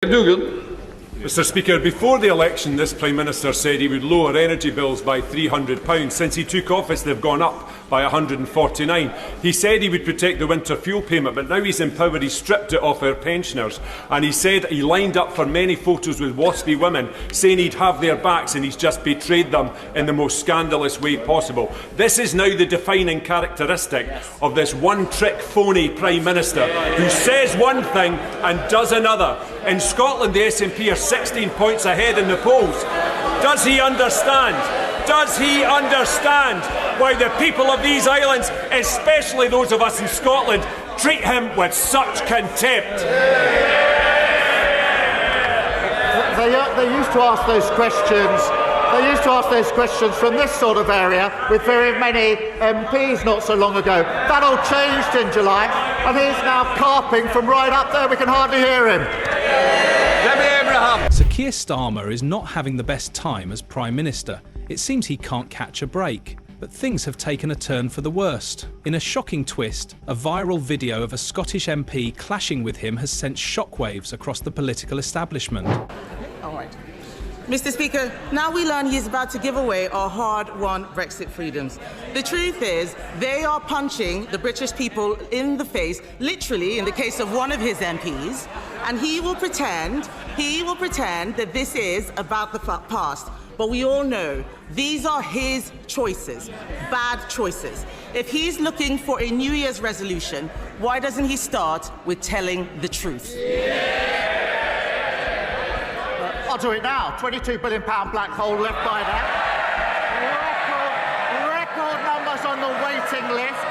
Mr Speaker, before the election this Prime Minister said he would lower energy bills by £300. Since he took office they've gone up by £149. He said he would protect the winter fuel payment, but now he's in power he's stripped it off our pensioners. And he said he lined up for many photos with waspy women, saying he'd have their backs, and he's just betrayed them in the most scandalous way possible. This is now the defining characteristic of this one-trick phony Prime Minister who says one thing and does another. In Scotland the SNP are 16 points ahead in the polls. Does he understand? Does he understand why the people of these islands, especially those of us in Scotland, treat him with such contempt? They used to ask those questions. They used to ask those questions from this sort of area with very many MPs not so long ago. That all changed in July, and he's now carping from right up there. We can hardly hear him. So Keir Starmer is not having the best time as Prime Minister. It seems he can't catch a break. But things have taken a turn for the worst. In a shocking twist, a viral video of a Scottish MP clashing with him has sent shockwaves across the political establishment. All right. Mr. Speaker, now we learn he is about to give away our hard-won Brexit freedoms. The truth is, they are punching the British people in the face, literally in the case of one of his MPs, and he will pretend that this is about the past. But we all know these are his choices, bad choices. If he's looking for a New Year's resolution, why doesn't he start with telling the truth? I'll do it now. £22 billion black hole left by that. Record numbers on the waiting list.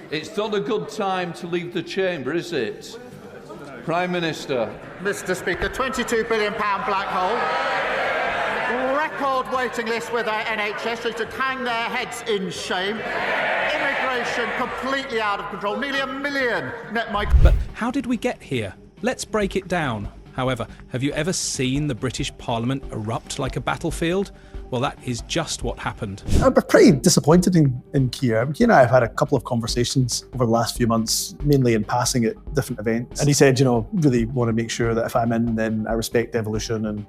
It's not a good time to leave the chamber, is it? Prime Minister. Mr. Speaker, £22 billion black hole. Record waiting list with our NHS. They should hang their heads in shame. Immigration completely out of control. Nearly 1 million net migrants. But how did we get here? Let's break it down. However, have you ever seen the British Parliament erupt like a battlefield? Well, that is just what happened. I'm pretty disappointed in Keir. Keir and I have had a couple of conversations over the last few months, mainly in passing at different events. And he said, really want to make sure that if I'm in, then I respect evolution and,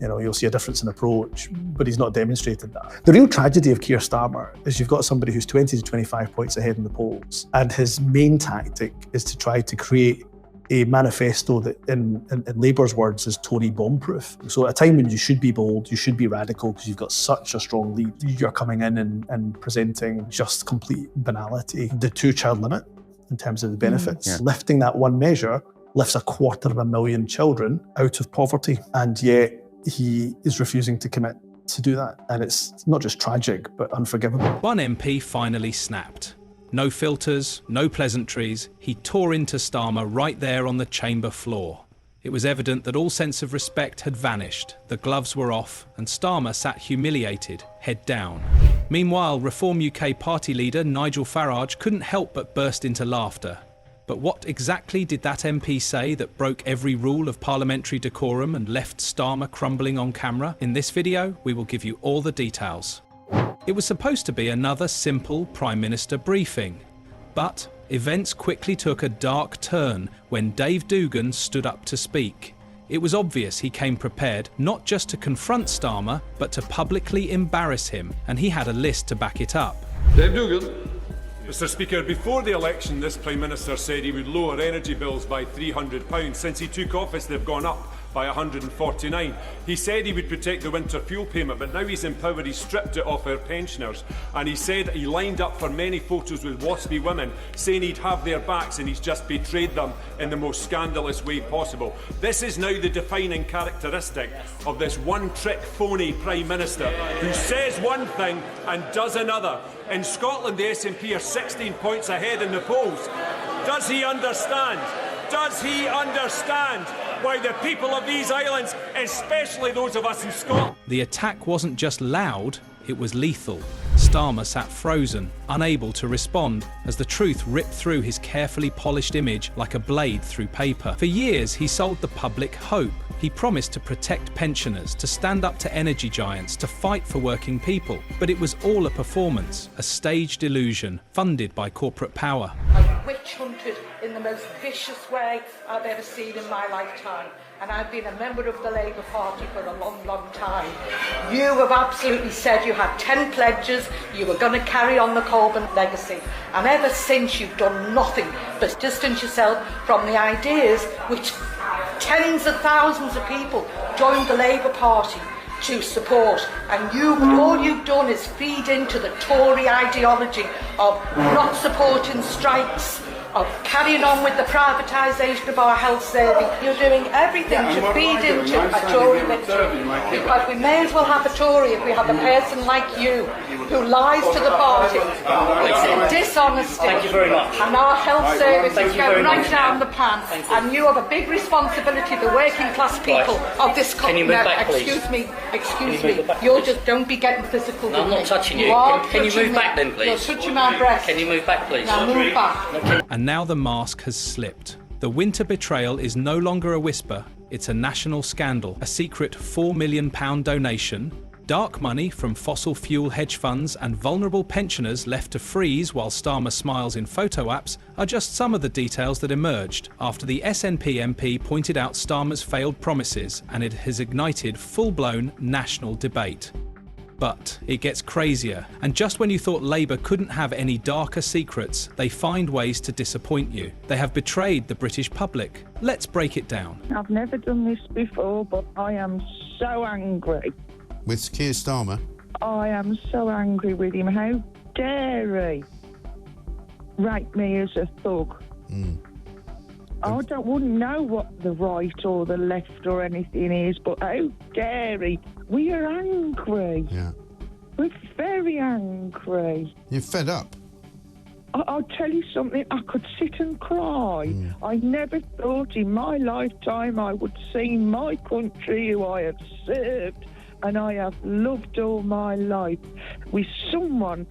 you'll see a difference in approach. But he's not demonstrated that. The real tragedy of Keir Starmer is you've got somebody who's 20 to 25 points ahead in the polls. And his main tactic is to try to create a manifesto that, in Labour's words, is Tory bomb-proof. So at a time when you should be bold, you should be radical because you've got such a strong lead, you're coming in and presenting just complete banality. The two-child limit, in terms of the benefits, lifting that one measure lifts 250,000 children out of poverty, and yet he is refusing to commit to do that. And it's not just tragic, but unforgivable. One MP finally snapped. No filters, no pleasantries, he tore into Starmer right there on the chamber floor. It was evident that all sense of respect had vanished, the gloves were off, and Starmer sat humiliated, head down. Meanwhile, Reform UK party leader Nigel Farage couldn't help but burst into laughter. But what exactly did that MP say that broke every rule of parliamentary decorum and left Starmer crumbling on camera? In this video, we will give you all the details. It was supposed to be another simple Prime Minister briefing, but events quickly took a dark turn when Dave Dugan stood up to speak. It was obvious he came prepared not just to confront Starmer, but to publicly embarrass him, and he had a list to back it up. Dave Dugan. Mr Speaker, before the election this Prime Minister said he would lower energy bills by £300. Since he took office they've gone up by £149. He said he would protect the winter fuel payment, but now he's in power he's stripped it off our pensioners. And he said he lined up for many photos with waspy women, saying he'd have their backs, and he's just betrayed them in the most scandalous way possible. This is now the defining characteristic of this one-trick phony Prime Minister who says one thing and does another. In Scotland the SNP are 16 points ahead in the polls. Does he understand? Does he understand why the people of these islands, especially those of us in Scotland... The attack wasn't just loud, it was lethal. Starmer sat frozen, unable to respond, as the truth ripped through his carefully polished image like a blade through paper. For years, he sold the public hope. He promised to protect pensioners, to stand up to energy giants, to fight for working people. But it was all a performance, a staged illusion, funded by corporate power. I witch hunted in the the most vicious way I've ever seen in my lifetime. And I've been a member of the Labour Party for a long, long time. You have absolutely said you had 10 pledges, you were going to carry on the Corbyn legacy. And ever since, you've done nothing but distance yourself from the ideas which tens of thousands of people joined the Labour Party to support, and all you've done is feed into the Tory ideology of not supporting strikes, of carrying on with the privatisation of our health service. You're doing everything to feed into a Tory victory, because we may as well have a Tory if we have a person like you who lies to the party. It's dishonesty. Thank you very much. And our health service is going right down the pan, and you have a big responsibility, the working class people of this country. Can you move back, please? Excuse me. You're just, don't be getting physical. No, I'm not touching you. Can you move back then, please? You're touching my breast. Can you move back, please? Now move back. And now the mask has slipped. The winter betrayal is no longer a whisper, it's a national scandal. A secret £4 million donation, dark money from fossil fuel hedge funds, and vulnerable pensioners left to freeze while Starmer smiles in photo apps are just some of the details that emerged after the SNP MP pointed out Starmer's failed promises, and it has ignited full-blown national debate. But it gets crazier, and just when you thought Labour couldn't have any darker secrets, they find ways to disappoint you. They have betrayed the British public. Let's break it down. I've never done this before, but I am so angry. With Keir Starmer? I am so angry with him. How dare he rank me as a thug? I wouldn't know what the right or the left or anything is, but how dare he? We are angry. Yeah. We're very angry. You're fed up? I'll tell you something, I could sit and cry. I never thought in my lifetime I would see my country, who I have served and I have loved all my life, with someone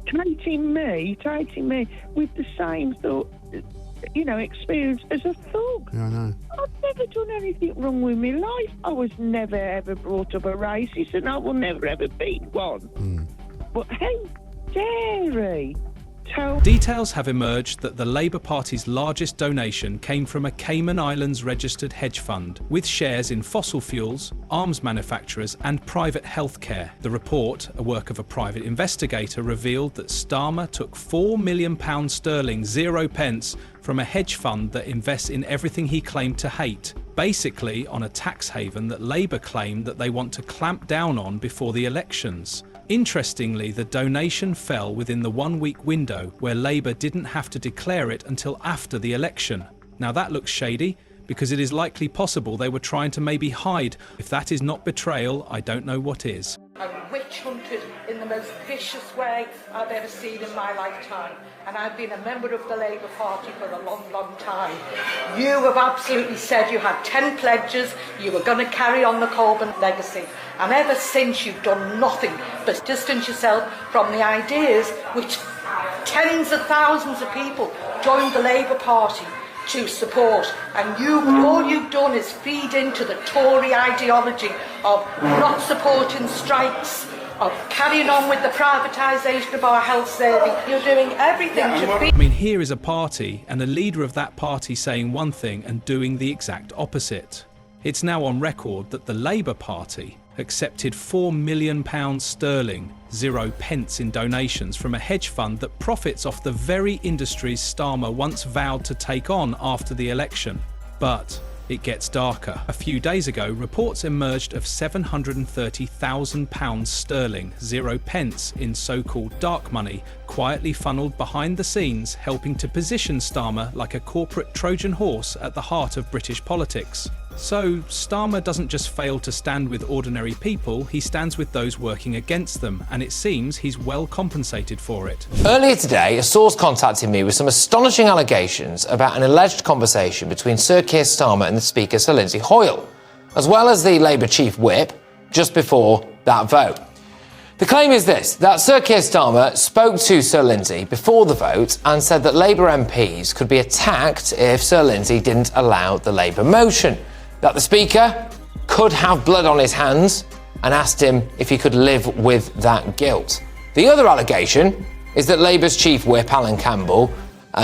tainting me with the same thought, experience as a thug. Yeah, I know. I've never done anything wrong with my life. I was never ever brought up a racist, and I will never ever be one. But how dare he? Details have emerged that the Labour Party's largest donation came from a Cayman Islands registered hedge fund with shares in fossil fuels, arms manufacturers and private healthcare. The report, a work of a private investigator, revealed that Starmer took £4 million sterling, 0 pence, from a hedge fund that invests in everything he claimed to hate, basically on a tax haven that Labour claimed that they want to clamp down on before the elections. Interestingly, the donation fell within the 1-week window where Labour didn't have to declare it until after the election. Now that looks shady, because it is likely possible they were trying to maybe hide. If that is not betrayal, I don't know what is. I'm witch hunted in the most vicious way I've ever seen in my lifetime. And I've been a member of the Labour Party for a long, long time. You have absolutely said you had 10 pledges, you were going to carry on the Corbyn legacy. And ever since, you've done nothing but distance yourself from the ideas which tens of thousands of people joined the Labour Party to support, and all you've done is feed into the Tory ideology of not supporting strikes, of carrying on with the privatisation of our health service. You're doing everything to feed. I mean, here is a party and a leader of that party saying one thing and doing the exact opposite. It's now on record that the Labour Party accepted £4 million sterling, 0 pence in donations from a hedge fund that profits off the very industries Starmer once vowed to take on after the election. But it gets darker. A few days ago, reports emerged of £730,000 sterling, 0 pence in so-called dark money, quietly funneled behind the scenes, helping to position Starmer like a corporate Trojan horse at the heart of British politics. So, Starmer doesn't just fail to stand with ordinary people, he stands with those working against them, and it seems he's well compensated for it. Earlier today, a source contacted me with some astonishing allegations about an alleged conversation between Sir Keir Starmer and the Speaker, Sir Lindsay Hoyle, as well as the Labour Chief Whip, just before that vote. The claim is this, that Sir Keir Starmer spoke to Sir Lindsay before the vote and said that Labour MPs could be attacked if Sir Lindsay didn't allow the Labour motion, that the Speaker could have blood on his hands, and asked him if he could live with that guilt. The other allegation is that Labour's Chief Whip, Alan Campbell,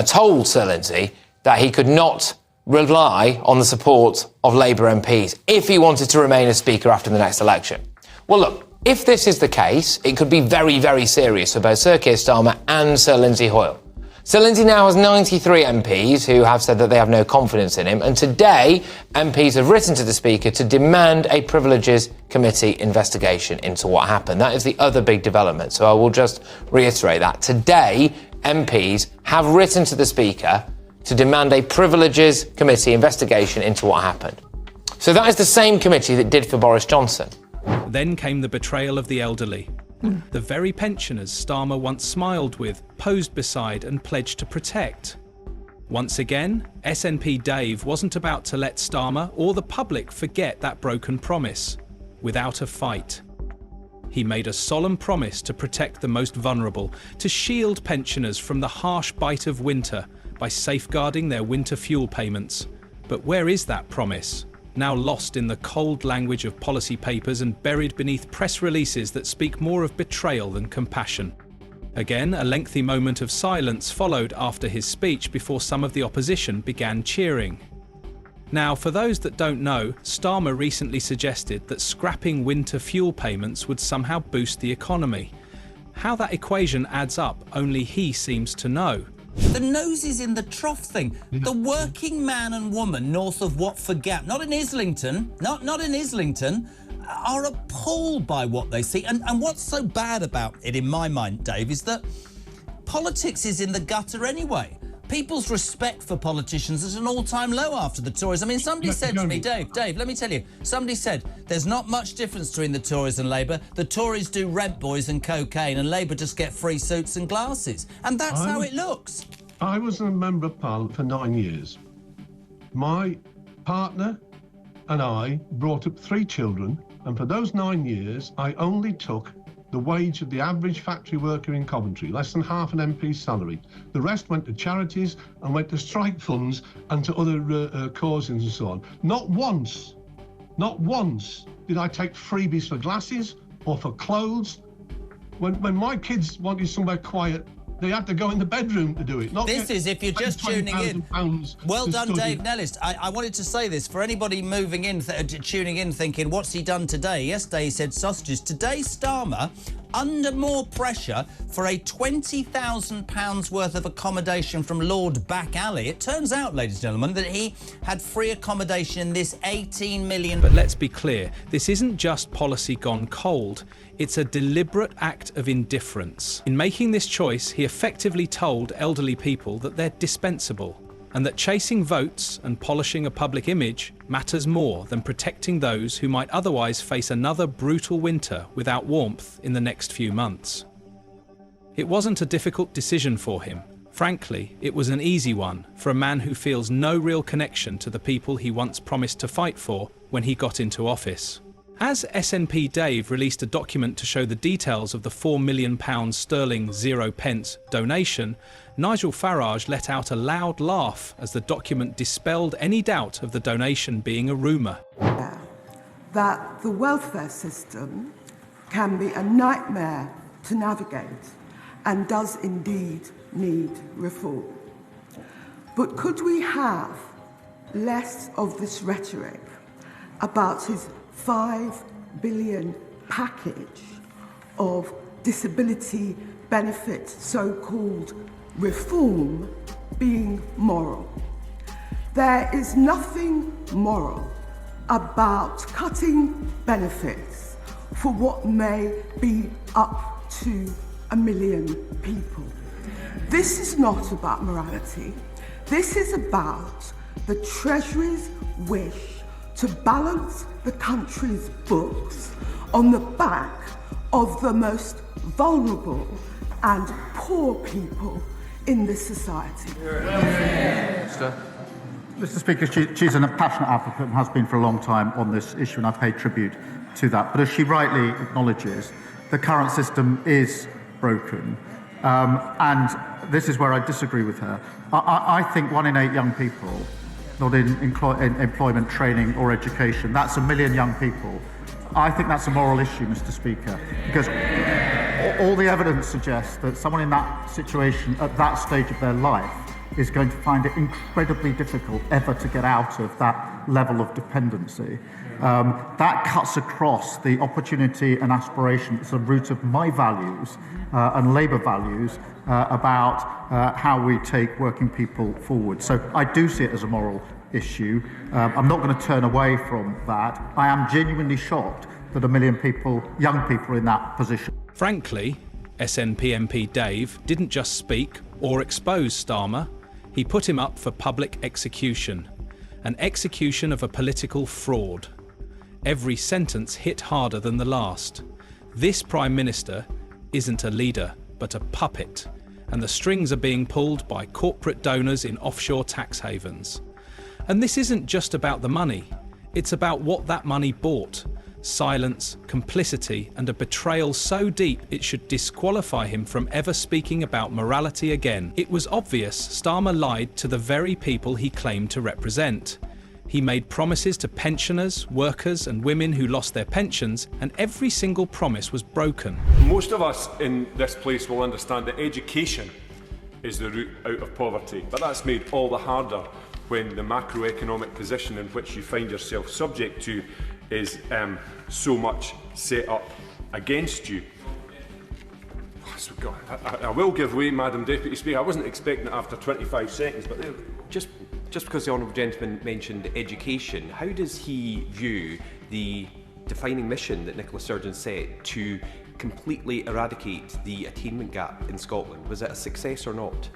told Sir Lindsay that he could not rely on the support of Labour MPs if he wanted to remain as Speaker after the next election. Well, look, if this is the case, it could be very, very serious for both Sir Keir Starmer and Sir Lindsay Hoyle. Sir Lindsay now has 93 MPs who have said that they have no confidence in him, and today MPs have written to the Speaker to demand a Privileges Committee investigation into what happened. That is the other big development, so I will just reiterate that. Today, MPs have written to the Speaker to demand a Privileges Committee investigation into what happened. So that is the same committee that did for Boris Johnson. Then came the betrayal of the elderly. The very pensioners Starmer once smiled with, posed beside and pledged to protect. Once again, SNP Dave wasn't about to let Starmer or the public forget that broken promise. Without a fight. He made a solemn promise to protect the most vulnerable, to shield pensioners from the harsh bite of winter by safeguarding their winter fuel payments. But where is that promise? Now lost in the cold language of policy papers and buried beneath press releases that speak more of betrayal than compassion. Again, a lengthy moment of silence followed after his speech before some of the opposition began cheering. Now, for those that don't know, Starmer recently suggested that scrapping winter fuel payments would somehow boost the economy. How that equation adds up, only he seems to know. The nose is in the trough thing. The working man and woman north of Watford Gap, not in Islington, not in Islington, are appalled by what they see. And what's so bad about it, in my mind, Dave, is that politics is in the gutter anyway. People's respect for politicians is at an all-time low after the Tories. I mean, somebody said to me, Dave, let me tell you, somebody said there's not much difference between the Tories and Labour. The Tories do rent boys and cocaine and Labour just get free suits and glasses. And that's how it looks. I was a Member of Parliament for 9 years. My partner and I brought up 3 children, and for those 9 years, I only took the wage of the average factory worker in Coventry, less than half an MP's salary. The rest went to charities and went to strike funds and to other causes and so on. Not once did I take freebies for glasses or for clothes. When my kids wanted somewhere quiet, they had to go in the bedroom to do it. This is if you're just tuning in. Well done, Dave Nellis. I wanted to say this for anybody moving in, tuning in, thinking, what's he done today? Yesterday he said sausages. Today, Starmer, under more pressure for a £20,000 worth of accommodation from Lord Back Alley. It turns out, ladies and gentlemen, that he had free accommodation in this 18 million... But let's be clear, this isn't just policy gone cold. It's a deliberate act of indifference. In making this choice, he effectively told elderly people that they're dispensable, and that chasing votes and polishing a public image matters more than protecting those who might otherwise face another brutal winter without warmth in the next few months. It wasn't a difficult decision for him. Frankly, it was an easy one for a man who feels no real connection to the people he once promised to fight for when he got into office. As SNP Dave released a document to show the details of the £4 million sterling 0 pence donation, Nigel Farage let out a loud laugh as the document dispelled any doubt of the donation being a rumour. That the welfare system can be a nightmare to navigate and does indeed need reform. But could we have less of this rhetoric about his £5 billion package of disability benefit so-called reform being moral? There is nothing moral about cutting benefits for what may be up to 1 million people. This is not about morality. This is about the Treasury's wish to balance the country's books on the back of the most vulnerable and poor people in this society. Mr. Speaker, she's a passionate advocate and has been for a long time on this issue, and I pay tribute to that. But as she rightly acknowledges, the current system is broken, and this is where I disagree with her. I think 1 in 8 young people not in employment, training or education. That's 1 million young people. I think that's a moral issue, Mr. Speaker, because all the evidence suggests that someone in that situation at that stage of their life is going to find it incredibly difficult ever to get out of that level of dependency. That cuts across the opportunity and aspiration. It's the root of my values and Labour values about how we take working people forward. So I do see it as a moral issue. I'm not going to turn away from that. I am genuinely shocked that 1 million people, young people, are in that position. Frankly, SNP MP Dave didn't just speak or expose Starmer, he put him up for public execution. An execution of a political fraud. Every sentence hit harder than the last. This Prime Minister isn't a leader, but a puppet, and the strings are being pulled by corporate donors in offshore tax havens. And this isn't just about the money, it's about what that money bought. Silence, complicity, and a betrayal so deep it should disqualify him from ever speaking about morality again. It was obvious Starmer lied to the very people he claimed to represent. He made promises to pensioners, workers, and women who lost their pensions, and every single promise was broken. Most of us in this place will understand that education is the route out of poverty, but that's made all the harder when the macroeconomic position in which you find yourself subject to is so much set up against you. I will give way, Madam Deputy Speaker. I wasn't expecting it after 25 seconds, but just because the honourable gentleman mentioned education, how does he view the defining mission that Nicola Sturgeon set to completely eradicate the attainment gap in Scotland? Was it a success or not?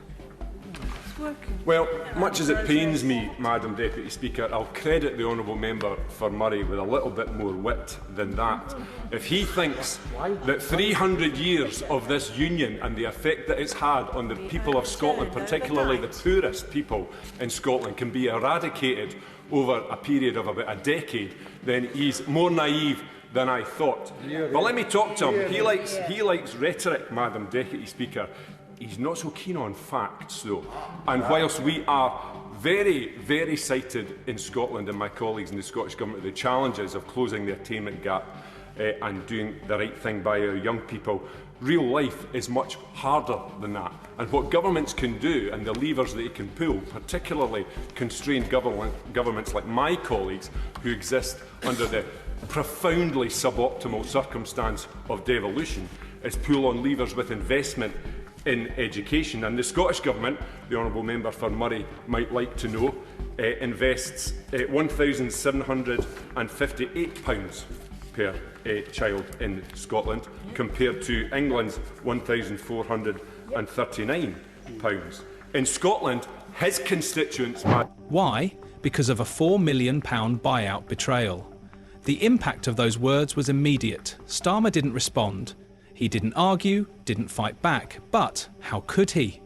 Well, much as it pains me, Madam Deputy Speaker, I'll credit the honourable member for Murray with a little bit more wit than that. If he thinks that 300 years of this union and the effect that it's had on the people of Scotland, particularly the poorest people in Scotland, can be eradicated over a period of about a decade, then he's more naive than I thought. But let me talk to him. He likes rhetoric, Madam Deputy Speaker. He's not so keen on facts, though. And whilst we are very, very cited in Scotland and my colleagues in the Scottish Government the challenges of closing the attainment gap and doing the right thing by our young people, real life is much harder than that. And what governments can do and the levers they can pull, particularly constrained governments like my colleagues who exist under the profoundly suboptimal circumstance of devolution, is pull on levers with investment in education. And the Scottish Government, the honourable member for Murray might like to know, invests £1,758 per child in Scotland, compared to England's £1,439. In Scotland, his constituents... Why? Because of a £4 million buyout betrayal. The impact of those words was immediate. Starmer didn't respond. He didn't argue, didn't fight back, but how could he?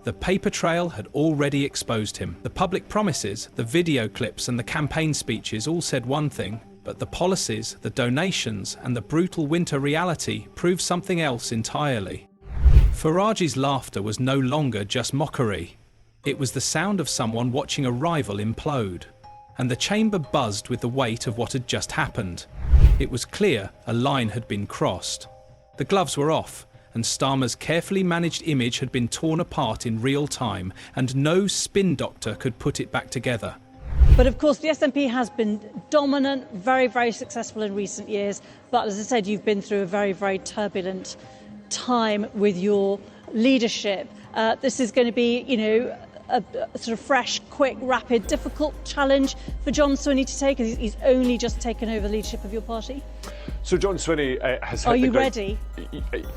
The paper trail had already exposed him. The public promises, the video clips and the campaign speeches all said one thing, but the policies, the donations and the brutal winter reality proved something else entirely. Farage's laughter was no longer just mockery. It was the sound of someone watching a rival implode. And the chamber buzzed with the weight of what had just happened. It was clear a line had been crossed. The gloves were off, and Starmer's carefully managed image had been torn apart in real time, and no spin doctor could put it back together. But of course, the SNP has been dominant, very, very successful in recent years. But as I said, you've been through a very, very turbulent time with your leadership. This is going to be, a sort of fresh, quick, rapid, difficult challenge for John Swinney to take. He's only just taken over the leadership of your party. So John Swinney has... Are you ready?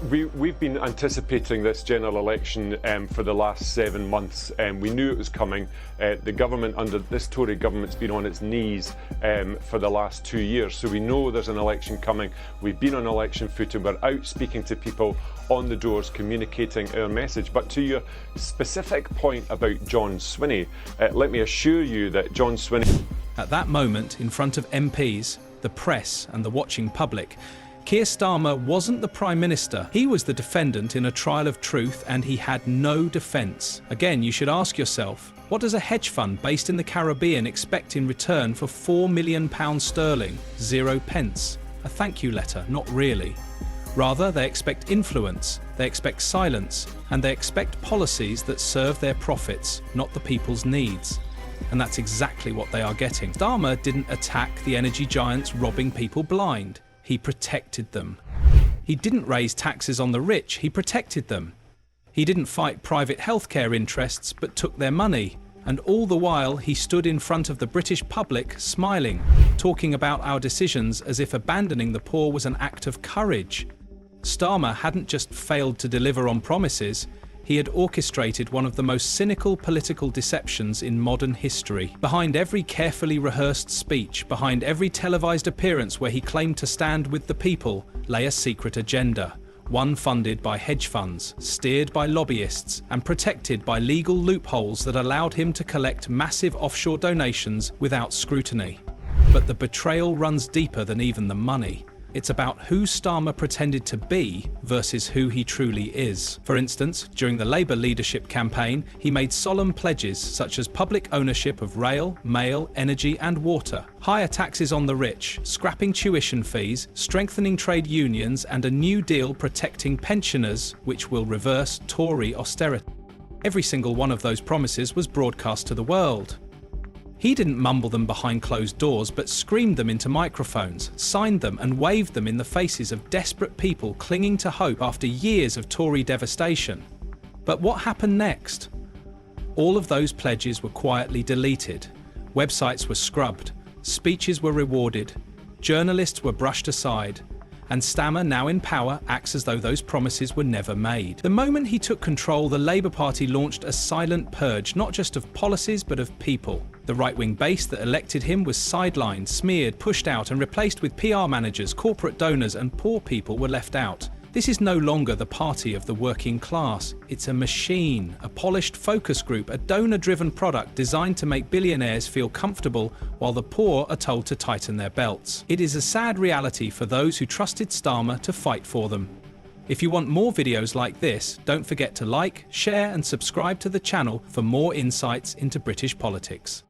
We've been anticipating this general election for the last 7 months. We knew it was coming. The government, under this Tory government's been on its knees for the last 2 years. So we know there's an election coming. We've been on election footing. We're out speaking to people on the doors, communicating our message. But to your specific point about John Swinney, let me assure you that John Swinney... At that moment, in front of MPs, the press and the watching public, Keir Starmer wasn't the Prime Minister. He was the defendant in a trial of truth, and he had no defence. Again, you should ask yourself, what does a hedge fund based in the Caribbean expect in return for £4 million sterling, 0 pence? A thank you letter, not really. Rather, they expect influence, They expect silence, and they expect policies that serve their profits, not the people's needs. And that's exactly what they are getting. Starmer didn't attack the energy giants robbing people blind. He protected them. He didn't raise taxes on the rich. He protected them. He didn't fight private healthcare interests, but took their money. And all the while, he stood in front of the British public, smiling, talking about our decisions as if abandoning the poor was an act of courage. Starmer hadn't just failed to deliver on promises, he had orchestrated one of the most cynical political deceptions in modern history. Behind every carefully rehearsed speech, behind every televised appearance where he claimed to stand with the people, lay a secret agenda. One funded by hedge funds, steered by lobbyists, and protected by legal loopholes that allowed him to collect massive offshore donations without scrutiny. But the betrayal runs deeper than even the money. It's about who Starmer pretended to be versus who he truly is. For instance, during the Labour leadership campaign, he made solemn pledges such as public ownership of rail, mail, energy and water, higher taxes on the rich, scrapping tuition fees, strengthening trade unions and a new deal protecting pensioners, which will reverse Tory austerity. Every single one of those promises was broadcast to the world. He didn't mumble them behind closed doors, but screamed them into microphones, signed them and waved them in the faces of desperate people clinging to hope after years of Tory devastation. But what happened next? All of those pledges were quietly deleted. Websites were scrubbed, speeches were rewarded, journalists were brushed aside, and Starmer, now in power, acts as though those promises were never made. The moment he took control, the Labour Party launched a silent purge, not just of policies, but of people. The right-wing base that elected him was sidelined, smeared, pushed out, and replaced with PR managers, corporate donors, and poor people were left out. This is no longer the party of the working class. It's a machine, a polished focus group, a donor-driven product designed to make billionaires feel comfortable while the poor are told to tighten their belts. It is a sad reality for those who trusted Starmer to fight for them. If you want more videos like this, don't forget to like, share and subscribe to the channel for more insights into British politics.